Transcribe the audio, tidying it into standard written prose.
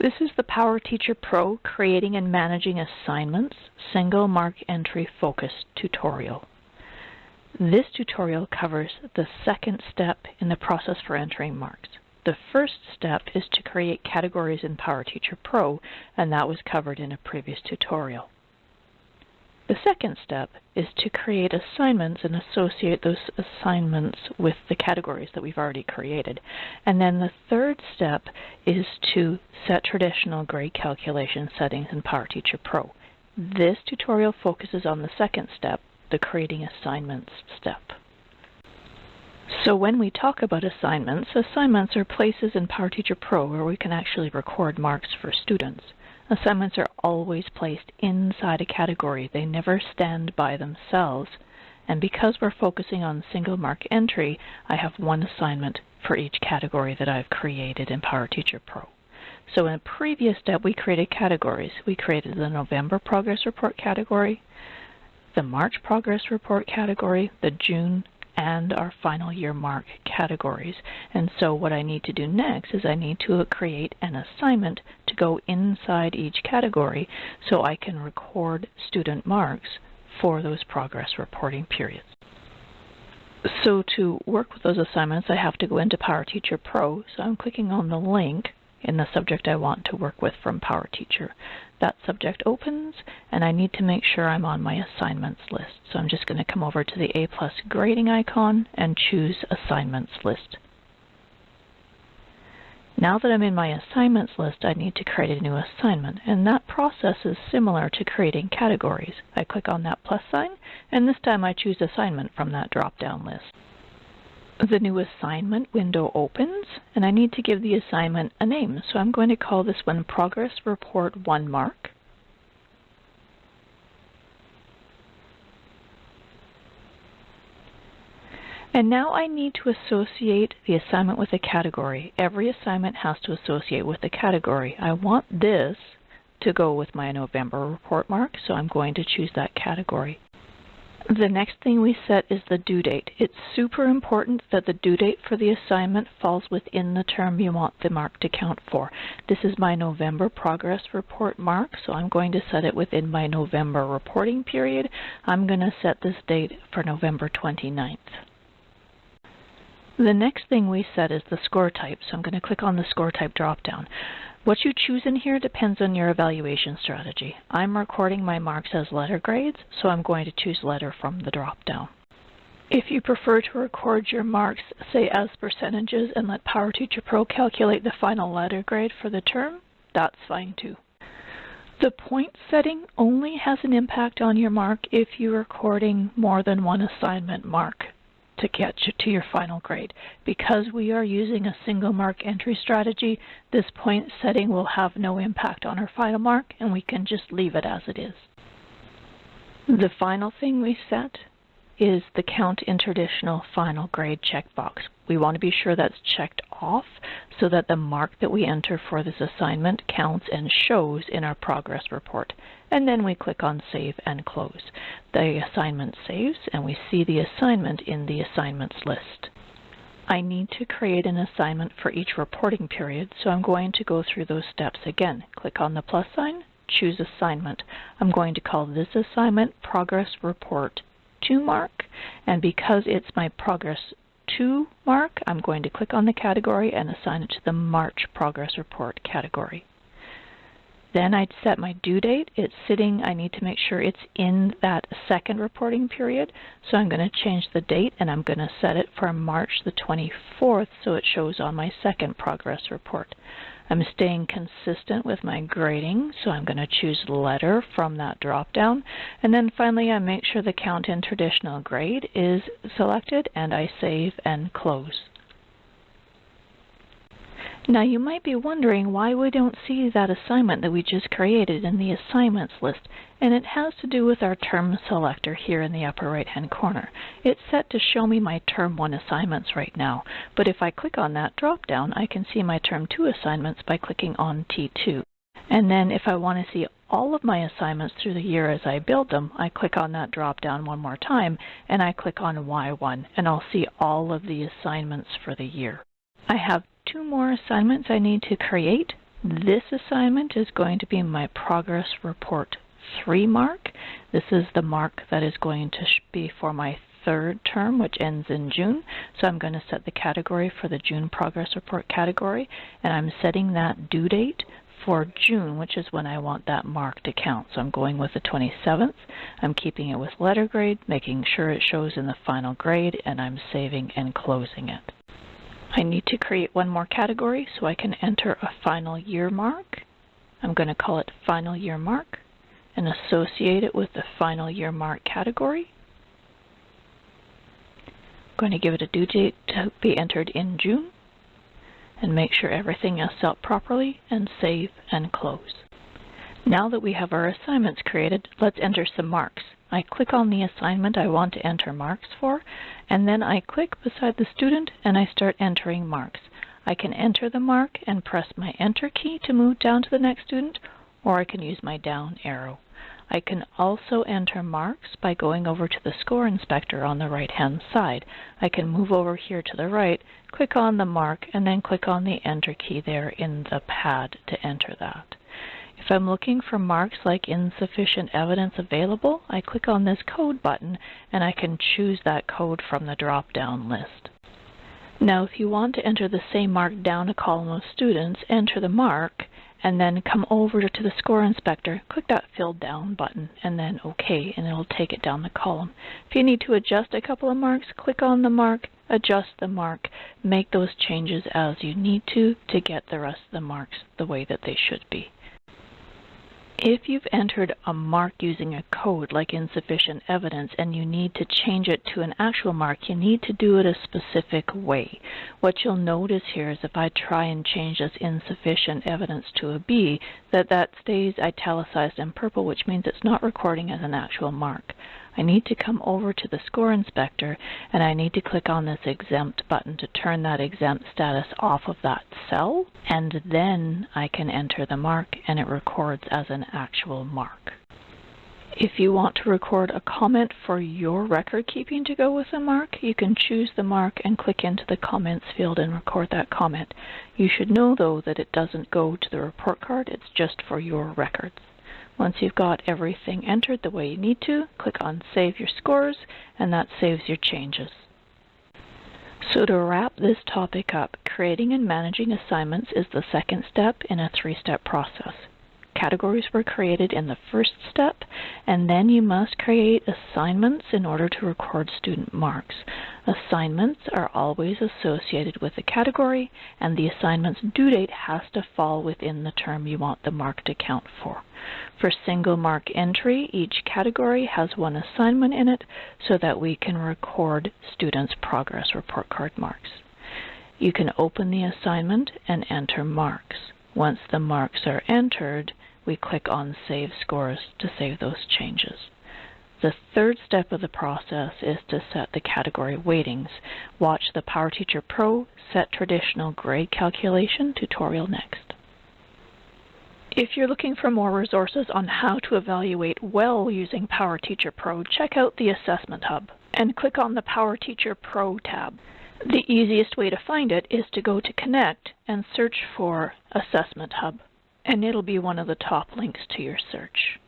This is the PowerTeacher Pro Creating and Managing Assignments Single Mark Entry Focused tutorial. This tutorial covers the second step in the process for entering marks. The first step is to create categories in PowerTeacher Pro, and that was covered in a previous tutorial. The second step is to create assignments and associate those assignments with the categories that we've already created. And then the third step is to set traditional grade calculation settings in PowerTeacher Pro. This tutorial focuses on the second step, the creating assignments step. So when we talk about assignments, assignments are places in PowerTeacher Pro where we can actually record marks for students. Assignments are always placed inside a category. They never stand by themselves. And because we're focusing on single mark entry, I have one assignment for each category that I've created in PowerTeacher Pro. So in a previous step, we created categories. We created the November Progress Report category, the March Progress Report category, the June and our final year mark categories. And so what I need to do next is I need to create an assignment to go inside each category so I can record student marks for those progress reporting periods. So to work with those assignments, I have to go into PowerTeacher Pro. So I'm clicking on the link in the subject I want to work with from PowerTeacher. That subject opens, and I need to make sure I'm on my assignments list. So I'm just going to come over to the A+ grading icon and choose Assignments List. Now that I'm in my assignments list, I need to create a new assignment, and that process is similar to creating categories. I click on that plus sign, and this time I choose Assignment from that drop-down list. The new assignment window opens, and I need to give the assignment a name. So I'm going to call this one Progress Report 1 Mark. And now I need to associate the assignment with a category. Every assignment has to associate with a category. I want this to go with my November report mark, so I'm going to choose that category. The next thing we set is the due date. It's super important that the due date for the assignment falls within the term you want the mark to count for. This is my November progress report mark, so I'm going to set it within my November reporting period. I'm going to set this date for November 29th. The next thing we set is the score type, so I'm going to click on the score type drop-down. What you choose in here depends on your evaluation strategy. I'm recording my marks as letter grades, so I'm going to choose letter from the drop-down. If you prefer to record your marks, say as percentages, and let PowerTeacher Pro calculate the final letter grade for the term, that's fine too. The point setting only has an impact on your mark if you're recording more than one assignment mark to get you to your final grade. Because we are using a single mark entry strategy, this point setting will have no impact on our final mark, and we can just leave it as it is. The final thing we set is the Count in Traditional Final Grade checkbox. We want to be sure that's checked off so that the mark that we enter for this assignment counts and shows in our progress report. And then we click on Save and Close. The assignment saves, and we see the assignment in the assignments list. I need to create an assignment for each reporting period, so I'm going to go through those steps again. Click on the plus sign, choose Assignment. I'm going to call this assignment Progress Report 2 Mark, and because it's my Progress 2 mark, I'm going to click on the category and assign it to the March Progress Report category. Then I'd set my due date. It's sitting, I need to make sure it's in that second reporting period. So I'm going to change the date, and I'm going to set it for March the 24th so it shows on my second progress report. I'm staying consistent with my grading, so I'm going to choose letter from that drop-down. And then finally I make sure the Count in Traditional Grade is selected, and I save and close. Now you might be wondering why we don't see that assignment that we just created in the assignments list, and it has to do with our term selector here in the upper right hand corner. It's set to show me my term 1 assignments right now, but if I click on that drop down, I can see my term 2 assignments by clicking on T2. And then if I want to see all of my assignments through the year as I build them, I click on that drop down one more time, and I click on Y1, and I'll see all of the assignments for the year. I have 2 more assignments I need to create. This assignment is going to be my Progress Report 3 mark. This is the mark that is going to be for my third term, which ends in June. So I'm going to set the category for the June Progress Report category, and I'm setting that due date for June, which is when I want that mark to count. So I'm going with the 27th. I'm keeping it with letter grade, making sure it shows in the final grade, and I'm saving and closing it. I need to create one more category so I can enter a final year mark. I'm going to call it Final Year Mark and associate it with the Final Year Mark category. I'm going to give it a due date to be entered in June and make sure everything is set up properly and save and close. Now that we have our assignments created, let's enter some marks. I click on the assignment I want to enter marks for, and then I click beside the student and I start entering marks. I can enter the mark and press my Enter key to move down to the next student, or I can use my down arrow. I can also enter marks by going over to the score inspector on the right-hand side. I can move over here to the right, click on the mark, and then click on the Enter key there in the pad to enter that. If I'm looking for marks like insufficient evidence available, I click on this code button and I can choose that code from the drop-down list. Now, if you want to enter the same mark down a column of students, enter the mark and then come over to the score inspector, click that Fill Down button and then OK, and it'll take it down the column. If you need to adjust a couple of marks, click on the mark, adjust the mark, make those changes as you need to get the rest of the marks the way that they should be. If you've entered a mark using a code like insufficient evidence and you need to change it to an actual mark, you need to do it a specific way. What you'll notice here is if I try and change this insufficient evidence to a B, that stays italicized in purple, which means it's not recording as an actual mark. I need to come over to the score inspector and I need to click on this exempt button to turn that exempt status off of that cell, and then I can enter the mark and it records as an actual mark. If you want to record a comment for your record keeping to go with the mark, you can choose the mark and click into the comments field and record that comment. You should know though that it doesn't go to the report card, it's just for your records. Once you've got everything entered the way you need to, click on Save Your Scores, and that saves your changes. So to wrap this topic up, creating and managing assignments is the second step in a 3-step process. Categories were created in the first step, and then you must create assignments in order to record student marks. Assignments are always associated with the category, and the assignment's due date has to fall within the term you want the mark to count for. For single mark entry, each category has one assignment in it so that we can record students' progress report card marks. You can open the assignment and enter marks. Once the marks are entered, we click on Save Scores to save those changes. The third step of the process is to set the category weightings. Watch the PowerTeacher Pro Set Traditional Grade Calculation tutorial next. If you're looking for more resources on how to evaluate well using PowerTeacher Pro, check out the Assessment Hub and click on the PowerTeacher Pro tab. The easiest way to find it is to go to Connect and search for Assessment Hub, and it'll be one of the top links to your search.